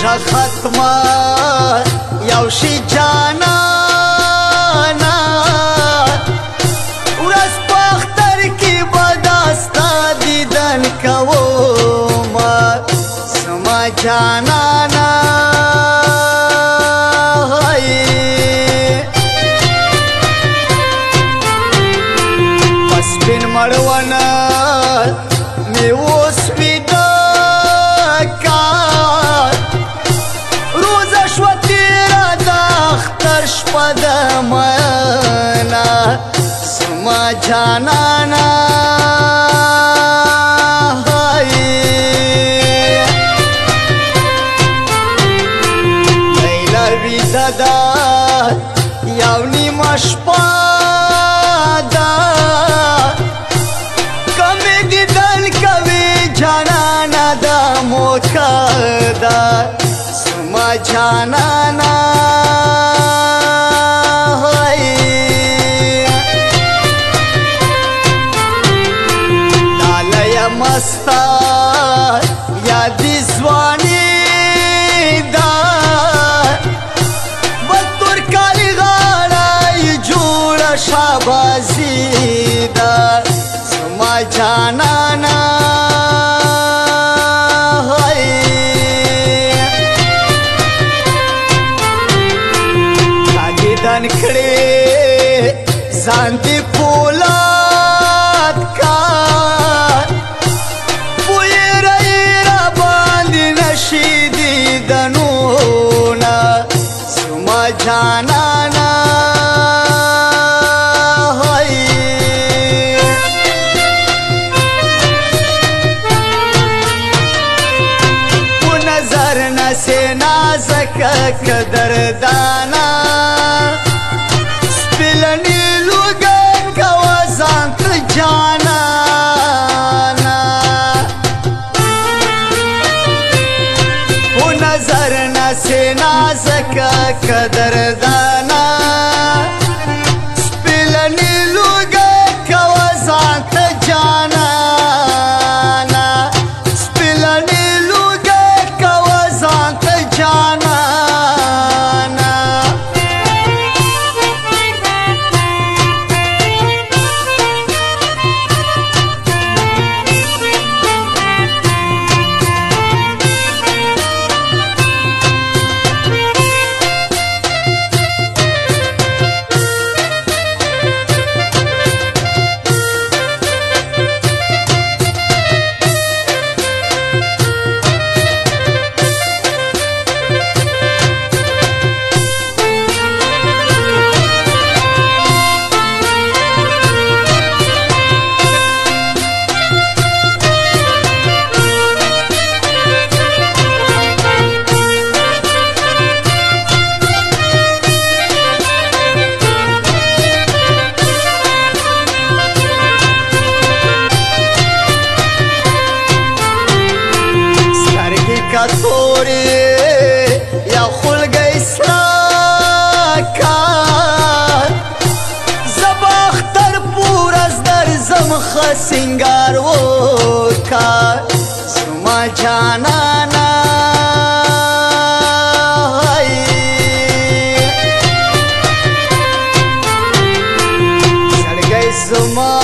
روژه ختمه یو شي جانانه ورځ په اختر کې به دا ستا دیدن کومه زما جانانه په سپین مړونه مې اوس ویده کار روزه شوه تېره د اختر شپه د مینه زما جانانه لیلا ویده ده یو نیمه شپه ده کمې دیدن کوي جانانه ده موکه ده زما جانانه لالیه مسته یادې ځواني ده بل ترکالي غاړه یې جوړه شابازي ده زما جانانه دیدن کړې ځان دې پولاد کار پویره یې راباندې نشي دیدنونه زما جانانه په نظر نسې نازکه قدردانه سپلنی لوگن کوا زانت جانانا او نظر نسی نازکا قدردانا سپلنی لوگن کوا زانت جانانا سپلنی لوگن کوا زانت جانانا توری یا خلگی سراکار زباختر پور از در زمخ سنگار و کار زما جانانه سرگی زما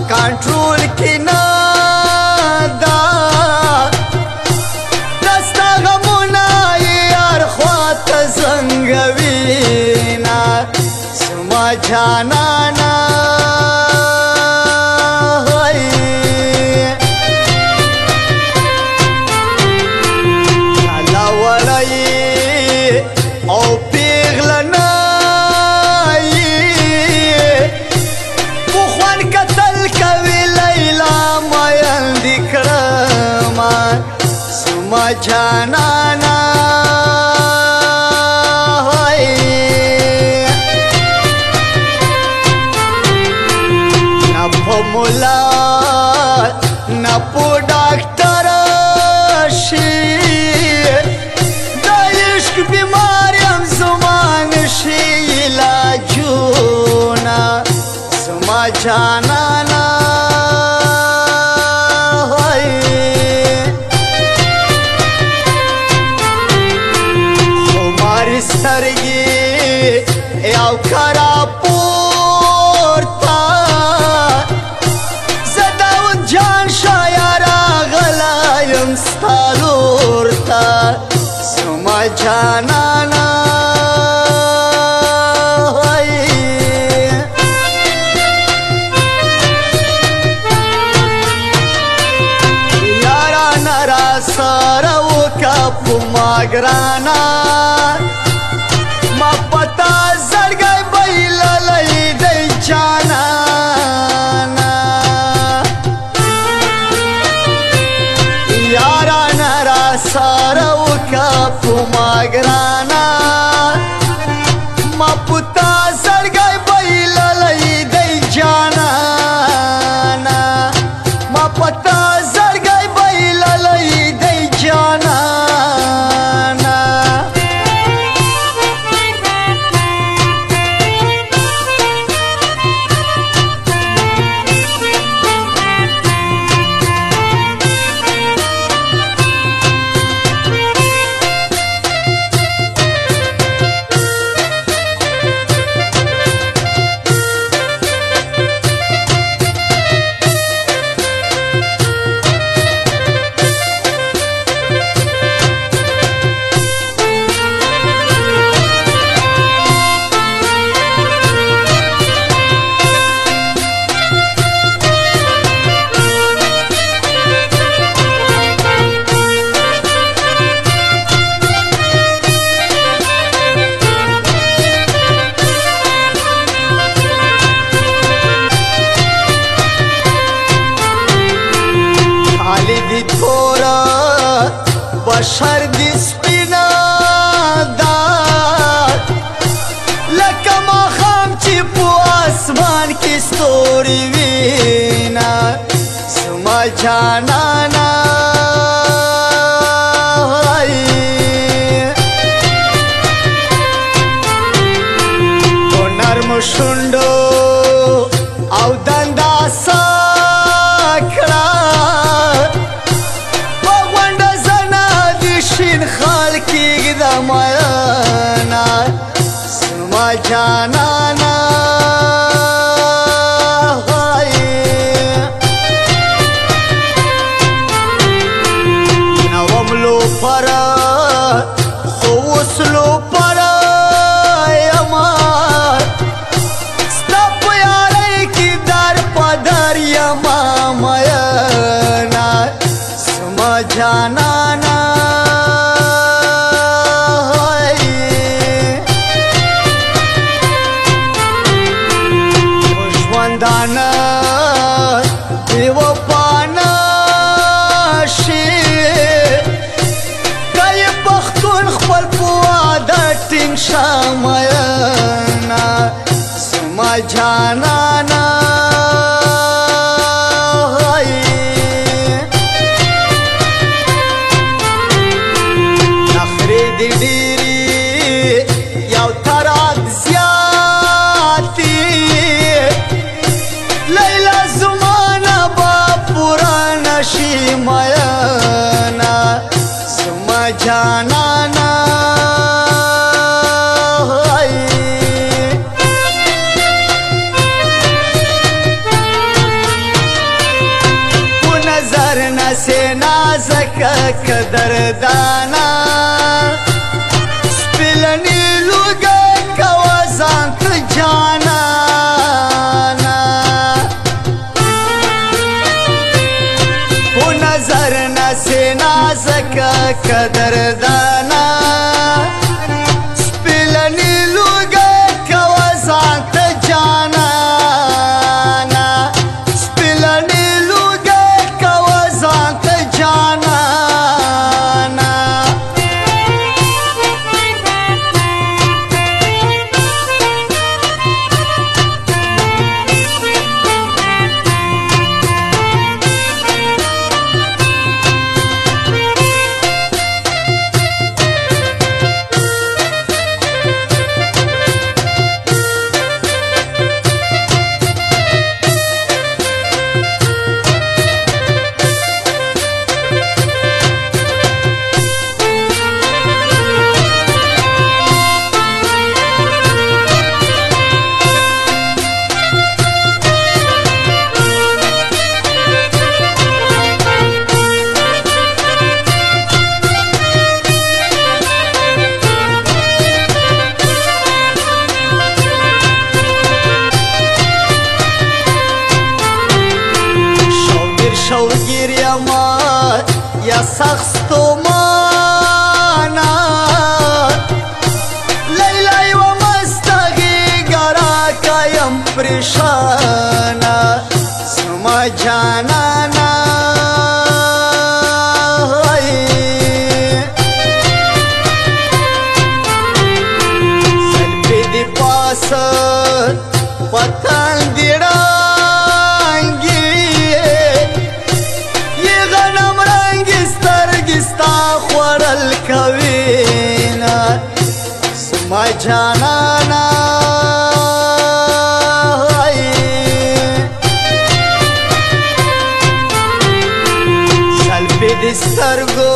کنٹرول کی نا زنگوینا زما جانانا کالا وڑائی او پیغلنائی پوخوان قتل کوي لیلا مایل دکرما زما جانانا مولا نا پو ډاکټر شي د عشق بیماریم زمان شي علاجونه زما جانانا سره وکه په ما ګرانه ما پتا زړګی بایللی دی جانانه یارانه را سره وکه په ما ګرانه ما پتا زړګی بایللی دی جانانه ما پتا زړګی بایللی دی جانانه بشر دی سپینا دا لکه ماښام چې په اسمان کې ستوري وینا زما جانانه په نرمو شونډو او دنده ساکړه خال کېږده میانه زما جانانه نوم لوپره خو اوس لوپره یمه ستا په یارۍ کې در په در یمه میانه زما جانانه دانا دیو پانا شي کای پختون خپل پواده ټینګ شاماینا سما جانانا نخری دی ډیری یو تراک زیاتی لیلا زمانه با پرانا شي میانا زما جانانا په نظر نسې نازکه قدردانا سپلني لوګه کوه ځان ته جانا نظر نسې نازکه قدردانا سپلني لوګه کوه ځان ته جانانا سپلني لوګه کوه ځان ته جانانا سخت ستومانا لیلا یو مستغی گرا کایم پریشانا سما جانانا سلپی دی پاس پتن دی رنگی یہ غنم رنگی سترگستا خورل کوینا سما جانانا سلپی دی سترگو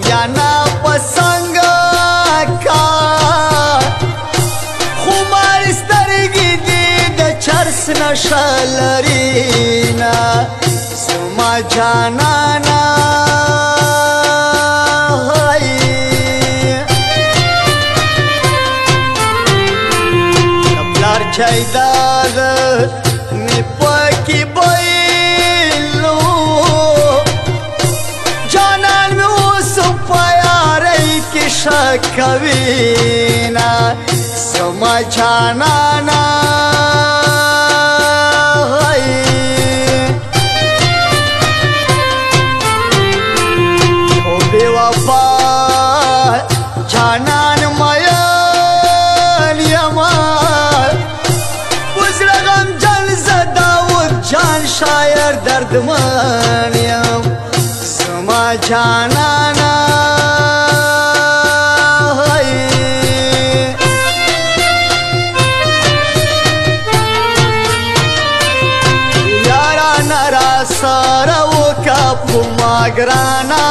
یا نا پسنگا کا خمار سترگی دی د چرس نشلرینا سما جانانا پلار چایدار می پاکی بایلو جانان می اوسو پیاری کی شکوینا سما جانانا او بی وفا جانان میان یمان بزرگم جان زداود جان شایر دردمان یم سما جانانا یاران را سارا و کپ ما گرانا